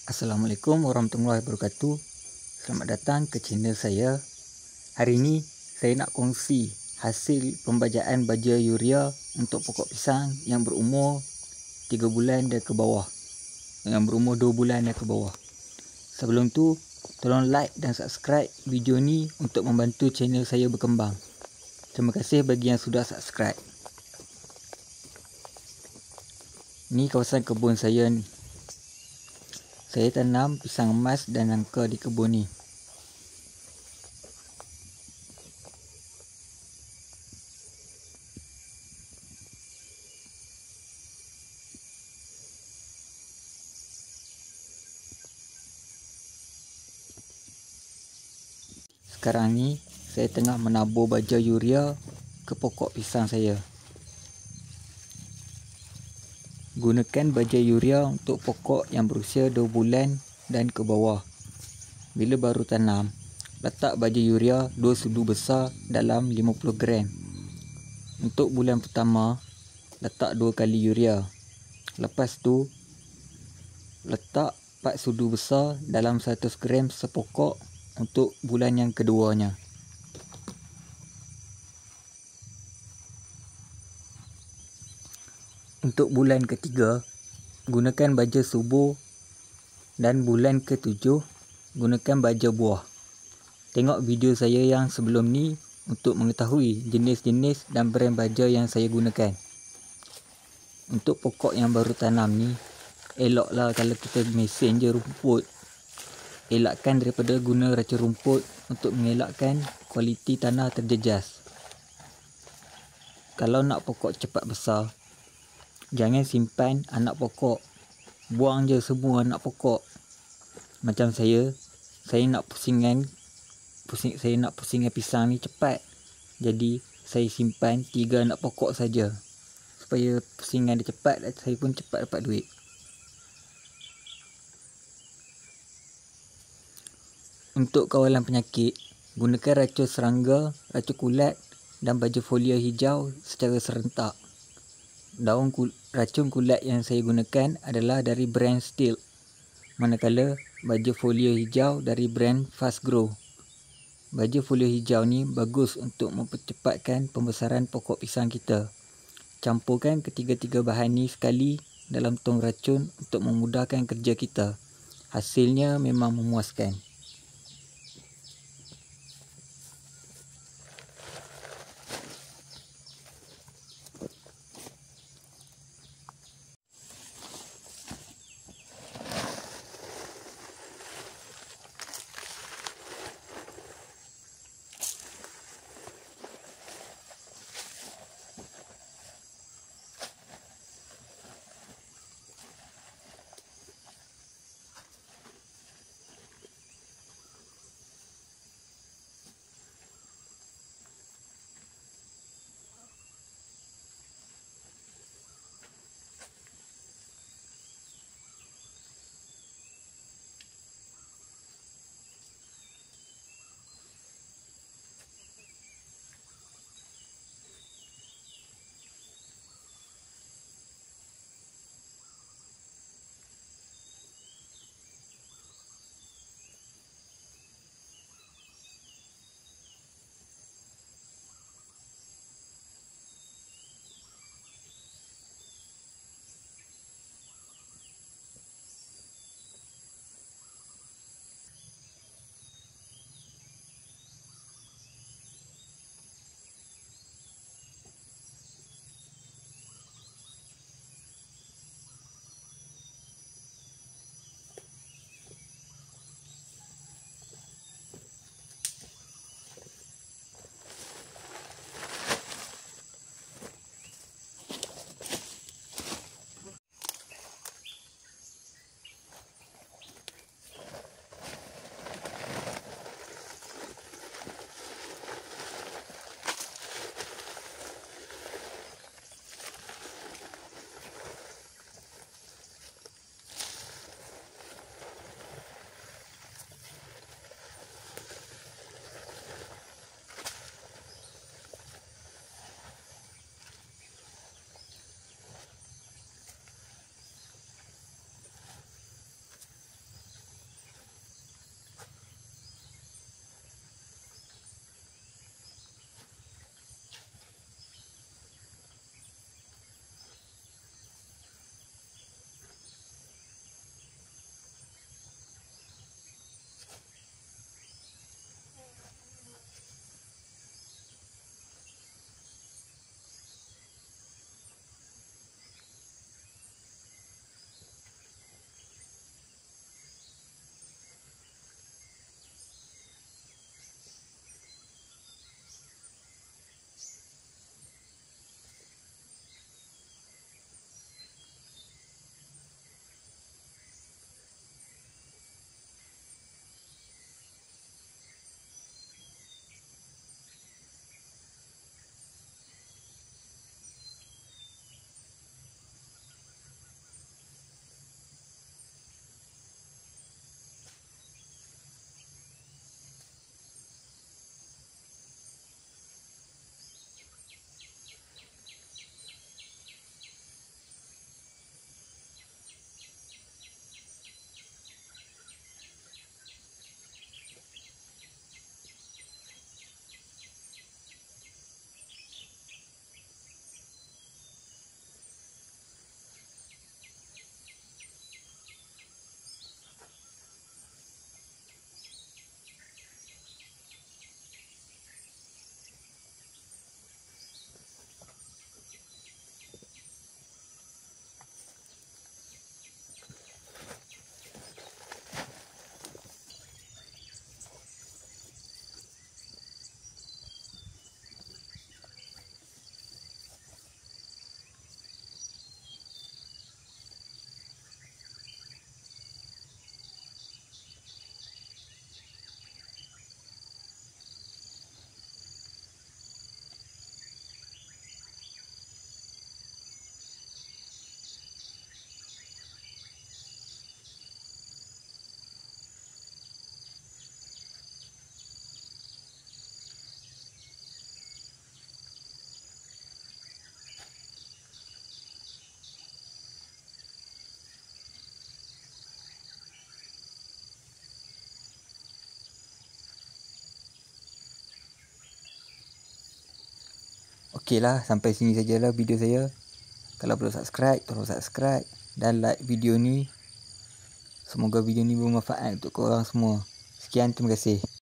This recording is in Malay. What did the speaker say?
Assalamualaikum warahmatullahi wabarakatuh. Selamat datang ke channel saya. Hari ini saya nak kongsi hasil pembajaan baja urea untuk pokok pisang yang berumur 3 bulan dan ke bawah. Yang berumur 2 bulan dan ke bawah. Sebelum tu, tolong like dan subscribe video ni untuk membantu channel saya berkembang. Terima kasih bagi yang sudah subscribe. Ni kawasan kebun saya ni. Saya tanam pisang emas dan nangka di kebun ni. Sekarang ni saya tengah menabur baja urea ke pokok pisang saya. Gunakan baja urea untuk pokok yang berusia 2 bulan dan ke bawah. Bila baru tanam, letak baja urea 2 sudu besar dalam 50 gram. Untuk bulan pertama, letak 2 kali urea. Lepas tu, letak 4 sudu besar dalam 100 gram sepokok untuk bulan yang keduanya. Untuk bulan ketiga, gunakan baja subur dan bulan ke-7 gunakan baja buah. Tengok video saya yang sebelum ni untuk mengetahui jenis-jenis dan brand baja yang saya gunakan. Untuk pokok yang baru tanam ni, eloklah kalau kita mesin je rumput. Elakkan daripada guna racun rumput untuk mengelakkan kualiti tanah terjejas. Kalau nak pokok cepat besar, jangan simpan anak pokok. Buang je semua anak pokok. Macam saya nak pusingan pisang ni cepat. Jadi saya simpan 3 anak pokok saja. Supaya pusingan dia cepat, saya pun cepat dapat duit. Untuk kawalan penyakit, gunakan racun serangga, racun kulat dan baja folia hijau secara serentak. Racun kulat yang saya gunakan adalah dari brand Steel, manakala baja folia hijau dari brand Fast Grow. Baja folia hijau ni bagus untuk mempercepatkan pembesaran pokok pisang kita. Campurkan ketiga-tiga bahan ni sekali dalam tong racun untuk memudahkan kerja kita. Hasilnya memang memuaskan. Okeylah, sampai sini sajalah video saya. Kalau belum subscribe, tolong subscribe dan like video ni. Semoga video ni bermanfaat untuk korang semua. Sekian, terima kasih.